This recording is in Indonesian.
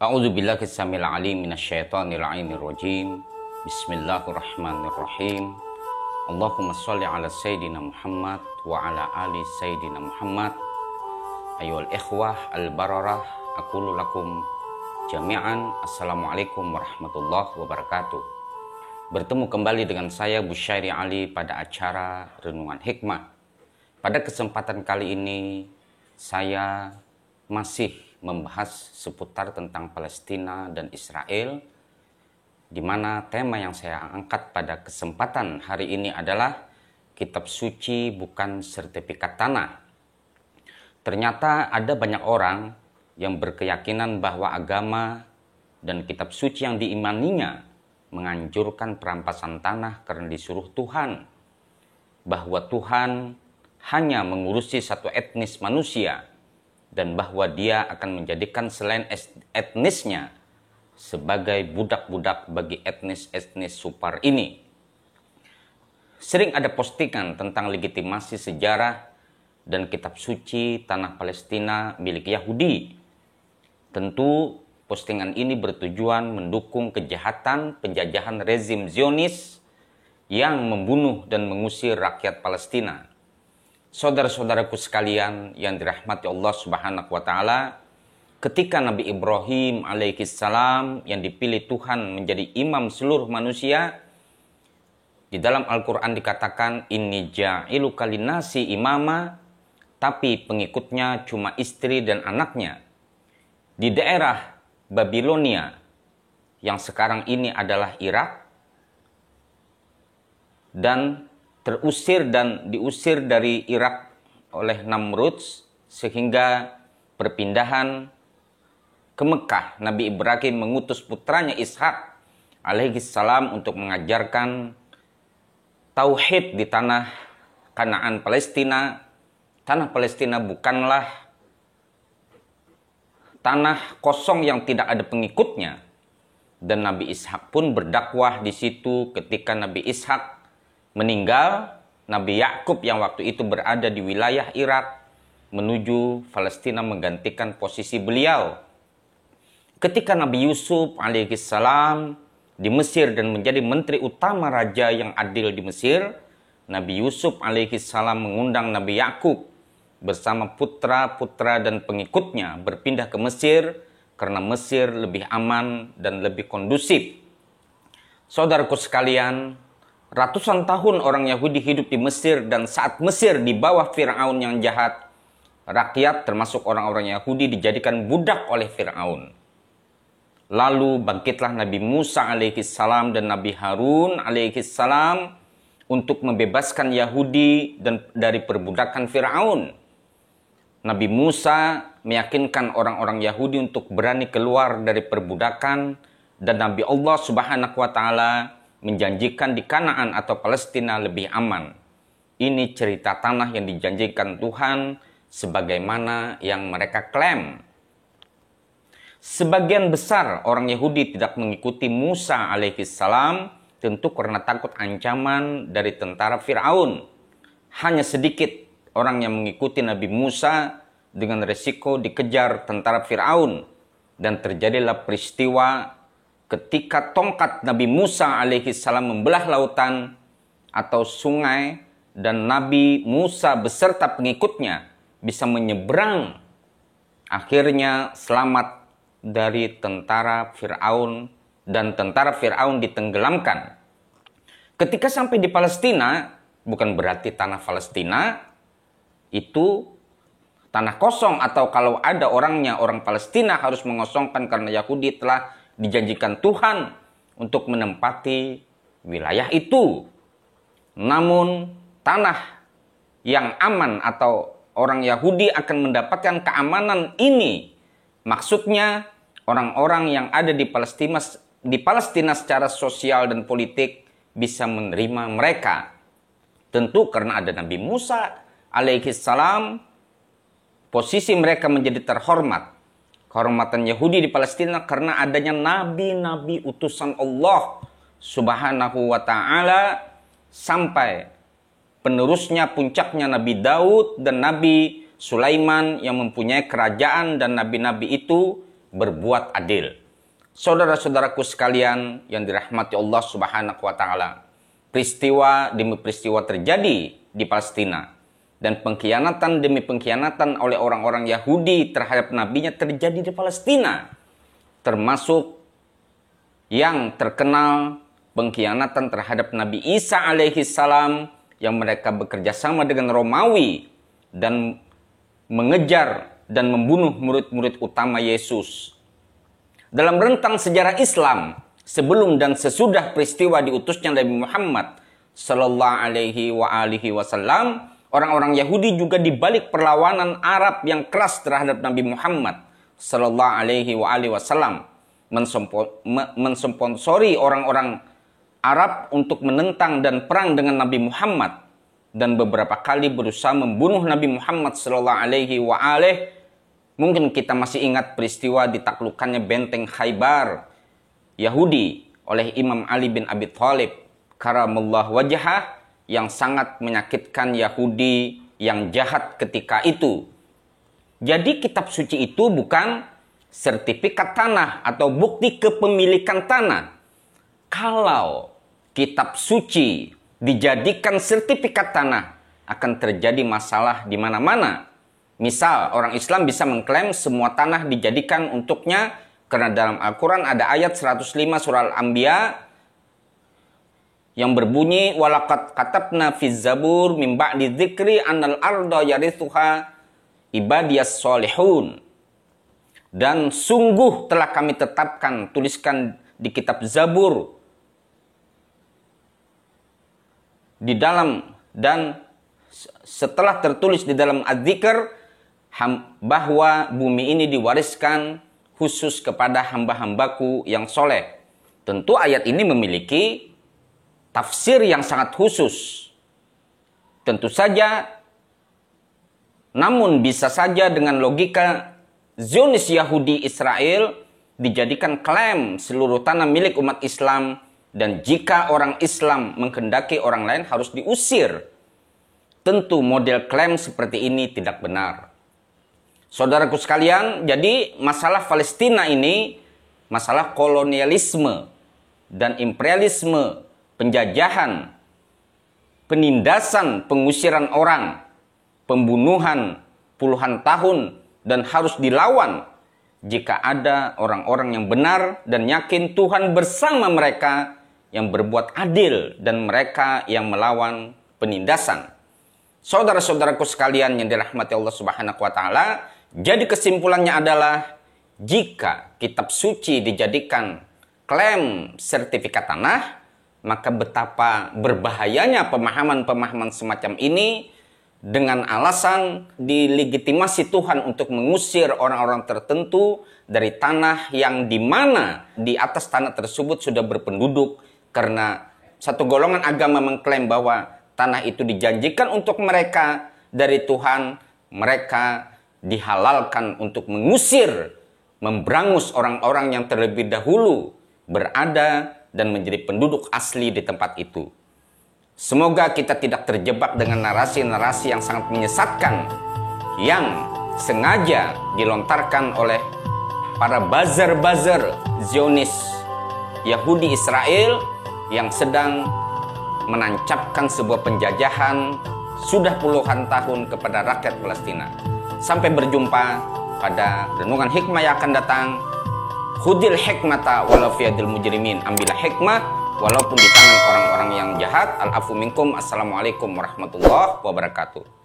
A'udzubillahi samil alim minasyaitonir rajim. Bismillahirrahmanirrahim. Allahumma sholli ala sayyidina Muhammad wa ala ali sayyidina Muhammad. Ayyuhal ikhwah al-bararah, aqulu lakum jami'an assalamualaikum warahmatullahi wabarakatuh. Bertemu kembali dengan saya Busyairi Ali pada acara Renungan Hikmah. Pada kesempatan kali ini saya masih membahas seputar tentang Palestina dan Israel, di mana tema yang saya angkat pada kesempatan hari ini adalah kitab suci bukan sertifikat tanah. Ternyata ada banyak orang yang berkeyakinan bahwa agama dan kitab suci yang diimaninya menganjurkan perampasan tanah karena disuruh Tuhan, bahwa Tuhan hanya mengurusi satu etnis manusia, dan bahwa dia akan menjadikan selain etnisnya sebagai budak-budak bagi etnis-etnis supar ini. Sering ada postingan tentang legitimasi sejarah dan kitab suci tanah Palestina milik Yahudi. Tentu postingan ini bertujuan mendukung kejahatan penjajahan rezim Zionis yang membunuh dan mengusir rakyat Palestina. Saudara-saudaraku sekalian yang dirahmati Allah Subhanahu wa taala, ketika Nabi Ibrahim alaihissalam yang dipilih Tuhan menjadi imam seluruh manusia, di dalam Al-Qur'an dikatakan inni ja'iluka linnasi imama, tapi pengikutnya cuma istri dan anaknya. Di daerah Babilonia yang sekarang ini adalah Irak, dan diusir dari Irak oleh Namrud, sehingga perpindahan ke Mekah, Nabi Ibrahim mengutus putranya Ishak alaihissalam untuk mengajarkan tauhid di tanah Kanaan Palestina. Tanah Palestina bukanlah tanah kosong yang tidak ada pengikutnya, dan Nabi Ishak pun berdakwah di situ. Ketika Nabi Ishak meninggal, Nabi Yakub yang waktu itu berada di wilayah Irak menuju Palestina menggantikan posisi beliau. Ketika Nabi Yusuf alaihissalam di Mesir dan menjadi menteri utama raja yang adil di Mesir, Nabi Yusuf alaihissalam mengundang Nabi Yakub bersama putra-putra dan pengikutnya berpindah ke Mesir karena Mesir lebih aman dan lebih kondusif. Saudaraku sekalian, ratusan tahun orang Yahudi hidup di Mesir, dan saat Mesir di bawah Fir'aun yang jahat, rakyat termasuk orang-orang Yahudi dijadikan budak oleh Fir'aun. Lalu bangkitlah Nabi Musa alaihissalam dan Nabi Harun alaihissalam untuk membebaskan Yahudi dari perbudakan Fir'aun. Nabi Musa meyakinkan orang-orang Yahudi untuk berani keluar dari perbudakan, dan Nabi Allah Subhanahu wa taala menjanjikan di Kanaan atau Palestina lebih aman. Ini cerita tanah yang dijanjikan Tuhan sebagaimana yang mereka klaim. Sebagian besar orang Yahudi tidak mengikuti Musa alaihissalam, tentu karena takut ancaman dari tentara Fir'aun. Hanya sedikit orang yang mengikuti Nabi Musa dengan resiko dikejar tentara Fir'aun, dan terjadilah peristiwa ketika tongkat Nabi Musa alaihissalam membelah lautan atau sungai, dan Nabi Musa beserta pengikutnya bisa menyeberang. Akhirnya selamat dari tentara Fir'aun, dan tentara Fir'aun ditenggelamkan. Ketika sampai di Palestina, bukan berarti tanah Palestina itu tanah kosong, atau kalau ada orangnya, orang Palestina harus mengosongkan karena Yahudi telah dijanjikan Tuhan untuk menempati wilayah itu. Namun tanah yang aman atau orang Yahudi akan mendapatkan keamanan ini, maksudnya orang-orang yang ada di Palestina secara sosial dan politik bisa menerima mereka. Tentu karena ada Nabi Musa alaihissalam, posisi mereka menjadi terhormat. Kehormatan Yahudi di Palestina karena adanya nabi-nabi utusan Allah Subhanahu wa taala, sampai penerusnya puncaknya Nabi Daud dan Nabi Sulaiman yang mempunyai kerajaan, dan nabi-nabi itu berbuat adil. Saudara-saudaraku sekalian yang dirahmati Allah Subhanahu wa taala, peristiwa demi peristiwa terjadi di Palestina dan pengkhianatan demi pengkhianatan oleh orang-orang Yahudi terhadap nabinya terjadi di Palestina. Termasuk yang terkenal pengkhianatan terhadap Nabi Isa alaihi salam yang mereka bekerja sama dengan Romawi dan mengejar dan membunuh murid-murid utama Yesus. Dalam rentang sejarah Islam, sebelum dan sesudah peristiwa diutusnya Nabi Muhammad sallallahu alaihi wasallam, orang-orang Yahudi juga dibalik perlawanan Arab yang keras terhadap Nabi Muhammad sallallahu alaihi wasallam, mensponsori orang-orang Arab untuk menentang dan perang dengan Nabi Muhammad, dan beberapa kali berusaha membunuh Nabi Muhammad sallallahu alaihi wasallam. Mungkin kita masih ingat peristiwa ditaklukkannya benteng Khaybar Yahudi oleh Imam Ali bin Abi Thalib karamallahu wajhah, yang sangat menyakitkan Yahudi yang jahat ketika itu. Jadi kitab suci itu bukan sertifikat tanah atau bukti kepemilikan tanah. Kalau kitab suci dijadikan sertifikat tanah, akan terjadi masalah di mana-mana. Misal, orang Islam bisa mengklaim semua tanah dijadikan untuknya karena dalam Al-Quran ada ayat 105 surah Al-Anbiya yang berbunyi walaqad katabna fiz zabur min ba'di dzikri annal arda yarithuha ibadiyas solihun. Dan sungguh telah kami tetapkan, tuliskan di kitab Zabur di dalam, dan setelah tertulis di dalam Az-Zikr bahwa bumi ini diwariskan khusus kepada hamba-hambaku yang soleh. Tentu ayat ini memiliki tafsir yang sangat khusus. Tentu saja, namun bisa saja dengan logika Zionis Yahudi Israel dijadikan klaim seluruh tanah milik umat Islam, dan jika orang Islam menghendaki orang lain harus diusir. Tentu model klaim seperti ini tidak benar. Saudaraku sekalian, jadi masalah Palestina ini masalah kolonialisme dan imperialisme, penjajahan, penindasan, pengusiran orang, pembunuhan puluhan tahun, dan harus dilawan jika ada orang-orang yang benar dan yakin Tuhan bersama mereka yang berbuat adil dan mereka yang melawan penindasan. Saudara-saudaraku sekalian yang dirahmati Allah Subhanahu wa taala, jadi kesimpulannya adalah jika kitab suci dijadikan klaim sertifikat tanah, maka betapa berbahayanya pemahaman-pemahaman semacam ini dengan alasan dilegitimasi Tuhan untuk mengusir orang-orang tertentu dari tanah yang dimana di atas tanah tersebut sudah berpenduduk, karena satu golongan agama mengklaim bahwa tanah itu dijanjikan untuk mereka dari Tuhan, mereka dihalalkan untuk mengusir, memberangus orang-orang yang terlebih dahulu berada dan menjadi penduduk asli di tempat itu. Semoga kita tidak terjebak dengan narasi-narasi yang sangat menyesatkan yang sengaja dilontarkan oleh para buzzer-buzzer Zionis Yahudi Israel yang sedang menancapkan sebuah penjajahan sudah puluhan tahun kepada rakyat Palestina. Sampai berjumpa pada renungan hikmah yang akan datang. Khudil hikmata walau fi yadil mujrimin. Ambillah hikmah walaupun di tangan orang-orang yang jahat. Al-afu minkum. Assalamualaikum warahmatullahi wabarakatuh.